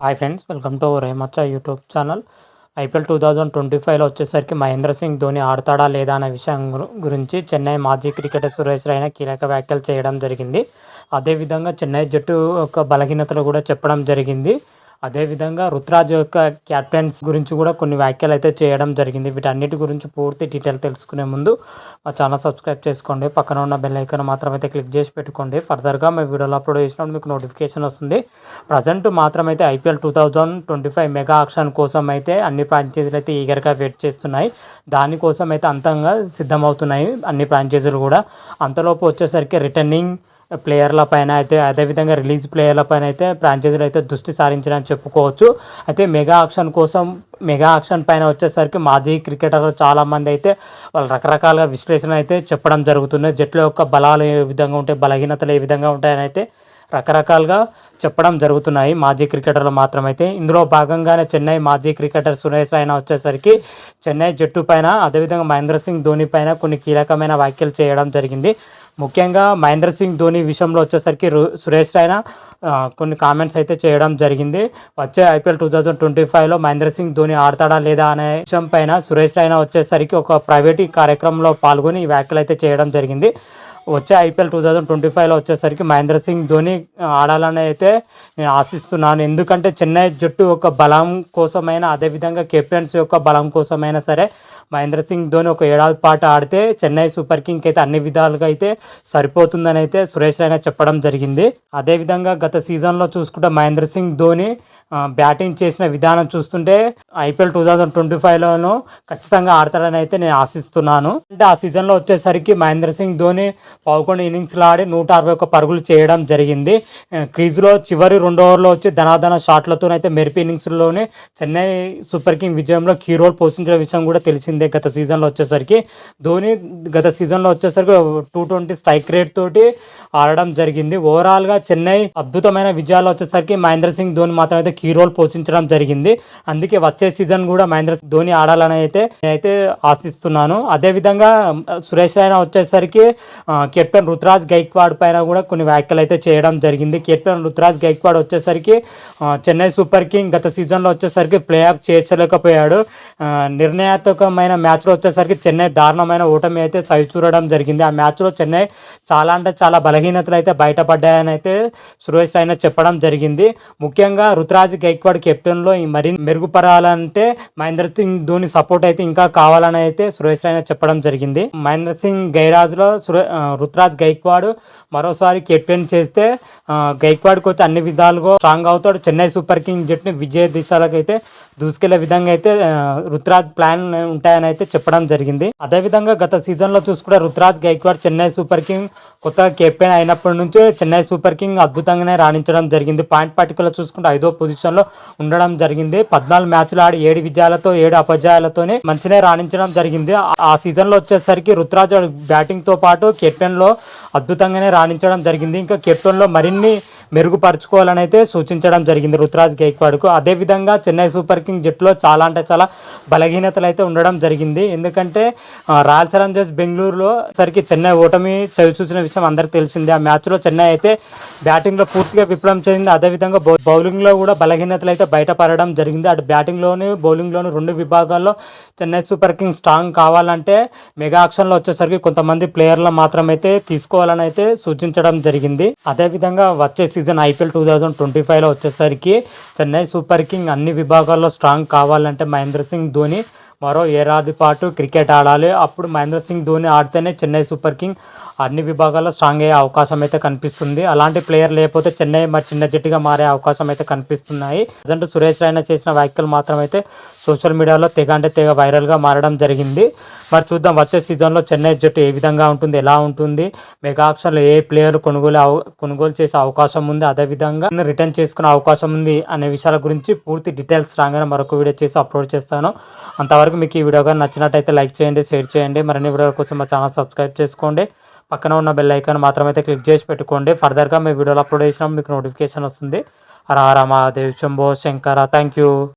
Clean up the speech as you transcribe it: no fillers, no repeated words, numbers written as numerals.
Hi friends, welcome to రేమచ్చ YouTube channel. IPL 2025లో వచ్చేసరికి మహేంద్ర సింగ్ ధోని ఆడతాడా లేదా అనే విషయం గురించి చెన్నై మాజీ క్రికెటర్ సురేష్ రైనా కీలక వ్యాఖ్యలు చేయడం జరిగింది. అదేవిధంగా చెన్నై జట్టు యొక్క బలహీనతలు కూడా చెప్పడం జరిగింది. అదేవిధంగా రుతురాజ్ యొక్క క్యాప్టెన్స్ గురించి కూడా కొన్ని వ్యాఖ్యలు అయితే చేయడం జరిగింది. వీటన్నిటి గురించి పూర్తి డీటెయిల్ తెలుసుకునే ముందు మా ఛానల్ సబ్స్క్రైబ్ చేసుకోండి. పక్కన ఉన్న బెల్ ఐకాన్ మాత్రం అయితే క్లిక్ చేసి పెట్టుకోండి. ఫర్దర్గా మా వీడియోలో అప్లోడ్ చేసినప్పుడు మీకు నోటిఫికేషన్ వస్తుంది. ప్రజెంట్ మాత్రం అయితే ఐపీఎల్ 2025 మెగా ఆక్షన్ కోసం అయితే అన్ని ఫ్రాంచైజీలు అయితే ఈగర్గా వెయిట్ చేస్తున్నాయి. దానికోసం అయితే అంతంగా సిద్ధమవుతున్నాయి అన్ని ఫ్రాంచైజీలు కూడా. అంతలోపు వచ్చేసరికి రిటర్నింగ్ ప్లేయర్ల పైన అయితే అదేవిధంగా రిలీజ్ ప్లేయర్ల పైన అయితే ఫ్రాంచైజీలు అయితే దృష్టి సారించారని చెప్పుకోవచ్చు. అయితే మెగా ఆక్షన్ పైన వచ్చేసరికి మాజీ క్రికెటర్లు చాలామంది అయితే వాళ్ళు రకరకాలుగా విశ్లేషణ అయితే చెప్పడం జరుగుతుంది. జట్ల యొక్క బలాలు ఏ విధంగా ఉంటాయి, బలహీనతలు ఏ విధంగా ఉంటాయని అయితే రకరకాలుగా చెప్పడం జరుగుతున్నాయి మాజీ క్రికెటర్లు మాత్రమైతే. ఇందులో భాగంగానే చెన్నై మాజీ క్రికెటర్ సురేష్ రైనా వచ్చేసరికి చెన్నై జట్టు పైన అదేవిధంగా మహేంద్ర సింగ్ ధోని పైన కొన్ని కీలకమైన వ్యాఖ్యలు చేయడం జరిగింది. ముఖ్యంగా మహేంద్ర సింగ్ ధోని విషయంలో వచ్చేసరికి సురేష్ రైనా కొన్ని కామెంట్స్ అయితే చేయడం జరిగింది. వచ్చే ఐపీఎల్ 2025లో మహేంద్ర సింగ్ ధోని ఆడతాడా లేదా అనే విషయం పైన సురేష్ రైనా వచ్చేసరికి ఒక ప్రైవేట్ కార్యక్రమంలో పాల్గొని ఈ వ్యాఖ్యలు అయితే చేయడం జరిగింది. వచ్చే ఐపీఎల్ 2025లో వచ్చేసరికి మహేంద్ర సింగ్ ధోని ఆడాలని అయితే నేను ఆశిస్తున్నాను. ఎందుకంటే చెన్నై జట్టు యొక్క బలం కోసమైనా అదేవిధంగా కెప్టెన్స్ యొక్క బలం కోసమైనా సరే మహేంద్ర సింగ్ ధోని ఒక ఏడాది పాటు ఆడితే చెన్నై సూపర్ కింగ్కి అయితే అన్ని విధాలుగా అయితే సరిపోతుందని అయితే సురేష్ రైనా చెప్పడం జరిగింది. అదేవిధంగా గత సీజన్లో చూసుకుంటే మహేంద్ర సింగ్ ధోని బ్యాటింగ్ చేసిన విధానం చూస్తుంటే ఐపీఎల్ 2025లోనూ ఖచ్చితంగా ఆడతాడని అయితే నేను ఆశిస్తున్నాను. అంటే ఆ సీజన్లో వచ్చేసరికి మహేంద్ర సింగ్ ధోని 11 ఇన్నింగ్స్లో ఆడి 161 పరుగులు చేయడం జరిగింది. క్రీజ్లో చివరి 2 ఓవర్లో వచ్చి ధనాధన షాట్లతోనైతే మెరిపి ఇన్నింగ్స్లోనే చెన్నై సూపర్ కింగ్ విజయంలో కీ రోల్ పోషించిన విషయం కూడా తెలిసిందే. గత సీజన్లో వచ్చేసరికి ధోని గత సీజన్లో వచ్చేసరికి 220 స్ట్రైక్ రేట్ తోటి ఆడడం జరిగింది. ఓవరాల్గా చెన్నై అద్భుతమైన విజయాలు వచ్చేసరికి మహేంద్ర సింగ్ ధోని మాత్రం అయితే కీ రోల్ పోషించడం జరిగింది. అందుకే వచ్చే సీజన్ కూడా మహేంద్ర సింగ్ ధోని ఆడాలని అయితే ఆశిస్తున్నాను. అదేవిధంగా సురేష్ రైనా వచ్చేసరికి కెప్టెన్ రుతురాజ్ గైక్వాడ్ పైన కూడా కొన్ని వ్యాఖ్యలు అయితే చేయడం జరిగింది. కెప్టెన్ రుతురాజ్ గైక్వాడ్ వచ్చేసరికి చెన్నై సూపర్ కింగ్ గత సీజన్లో వచ్చేసరికి ప్లే ఆఫ్ చేర్చలేకపోయాడు. నిర్ణయాత్మకమైన మ్యాచ్లో వచ్చేసరికి చెన్నై దారుణమైన ఓటమి అయితే చూడడం జరిగింది. ఆ మ్యాచ్లో చెన్నై చాలా అంటే చాలా బలహీనతలు అయితే బయటపడ్డాయని అయితే సురేష్ రైనా చెప్పడం జరిగింది. ముఖ్యంగా రుతురాజ్ గైక్వాడ్ కెప్టెన్లో మరి మెరుగుపడాలంటే మహేంద్ర సింగ్ ధోని సపోర్ట్ అయితే ఇంకా కావాలని అయితే సురేష్ రైనా చెప్పడం జరిగింది. మహేంద్ర సింగ్ గైరాజ్లో రుతురాజ్ గైక్వాడ్ మరోసారి కెప్టెన్ చేస్తే గైక్వాడ్కి అయితే అన్ని విధాలుగా స్ట్రాంగ్ అవుతాడు. చెన్నై సూపర్ కింగ్ జట్టుని విజయ దిశలకు అయితే దూసుకెళ్లే విధంగా అయితే రుతురాజ్ ప్లాన్ ఉంటాయని అయితే చెప్పడం జరిగింది. అదేవిధంగా గత సీజన్లో చూసుకుంటే రుతురాజ్ గైక్వాడ్ చెన్నై సూపర్ కింగ్ కొత్తగా కెప్టెన్ అయినప్పటి నుంచి చెన్నై సూపర్ కింగ్ అద్భుతంగానే రాణించడం జరిగింది. పాయింట్ పట్టికలో చూసుకుంటే 5వ పొజిషన్లో ఉండడం జరిగింది. 14 మ్యాచ్లు ఆడి 7 విజయాలతో 7 అపజయాలతోనే మంచిగా రాణించడం జరిగింది. ఆ సీజన్లో వచ్చేసరికి రుతురాజ్ బ్యాటింగ్తో పాటు కెప్టెన్లో అద్భుతంగానే రాణించడం జరిగింది. ఇంకా కెప్టెన్లో మరిన్ని మెరుగుపరుచుకోవాలని అయితే సూచించడం జరిగింది రుతురాజ్ గైక్వాడ్కు. అదేవిధంగా చెన్నై సూపర్ కింగ్ జట్టులో చాలా అంటే చాలా బలహీనతలు అయితే ఉండడం జరిగింది. ఎందుకంటే రాయల్ ఛాలెంజర్స్ బెంగళూరులో సరికి చెన్నై ఓటమి చూసిన విషయం అందరికీ తెలిసిందే. ఆ మ్యాచ్లో చెన్నై అయితే బ్యాటింగ్లో పూర్తిగా విఫలం చెందింది. అదేవిధంగా బౌలింగ్లో కూడా బలహీనతలు అయితే బయటపడడం జరిగింది. అటు బ్యాటింగ్లోని బౌలింగ్లోని 2 విభాగాల్లో చెన్నై సూపర్ కింగ్ స్ట్రాంగ్ కావాలంటే మెగా ఆక్షన్లో వచ్చేసరికి కొంతమంది ప్లేయర్లు మాత్రమైతే తీసుకోవాలని అయితే సూచించడం జరిగింది. అదేవిధంగా వచ్చే సీజన్ ఐపీఎల్ 2025లో వచ్చేసరికి చెన్నై సూపర్ కింగ్ అన్ని విభాగాల్లో స్ట్రాంగ్ కావాలంటే మహేంద్ర సింగ్ ధోని మరో ఏడాది పాటు క్రికెట్ ఆడాలి. అప్పుడు మహేంద్ర సింగ్ ధోని ఆడితేనే చెన్నై సూపర్ కింగ్ అన్ని విభాగాల్లో స్ట్రాంగ్ అయ్యే అవకాశం అయితే కనిపిస్తుంది. అలాంటి ప్లేయర్ లేకపోతే చెన్నై మరి చిన్న జట్టుగా మారే అవకాశం అయితే కనిపిస్తున్నాయి. ప్రజెంట్ సురేష్ రైనా చేసిన వ్యాఖ్యలు మాత్రం అయితే సోషల్ మీడియాలో తెగ వైరల్గా మారడం జరిగింది. మరి చూద్దాం వచ్చే సీజన్లో చెన్నై జట్టు ఏ విధంగా ఉంటుంది, ఎలా ఉంటుంది, మెగా ఆక్షన్లో ఏ ప్లేయర్ కొనుగోలు చేసే అవకాశం ఉంది, అదేవిధంగా రిటర్న్ చేసుకునే అవకాశం ఉంది అనే విషయాల గురించి పూర్తి డీటెయిల్స్ రాగానే మరొక వీడియో చేసి అప్లోడ్ చేస్తాను. అంతవరకు మీకు ఈ వీడియో కానీ నచ్చినట్టయితే లైక్ చేయండి, షేర్ చేయండి. మరిన్ని వీడియోల కోసం మా ఛానల్ సబ్స్క్రైబ్ చేసుకోండి. పక్కన ఉన్న బెల్ ఐకాన్ మాత్రమైతే క్లిక్ చేసి పెట్టుకోండి. ఫర్దర్గా మీ వీడియోలో అప్లోడ్ చేసినప్పుడు మీకు నోటిఫికేషన్ వస్తుంది. హర హర మహాదేవ్ శంభో శంకర. Thank you.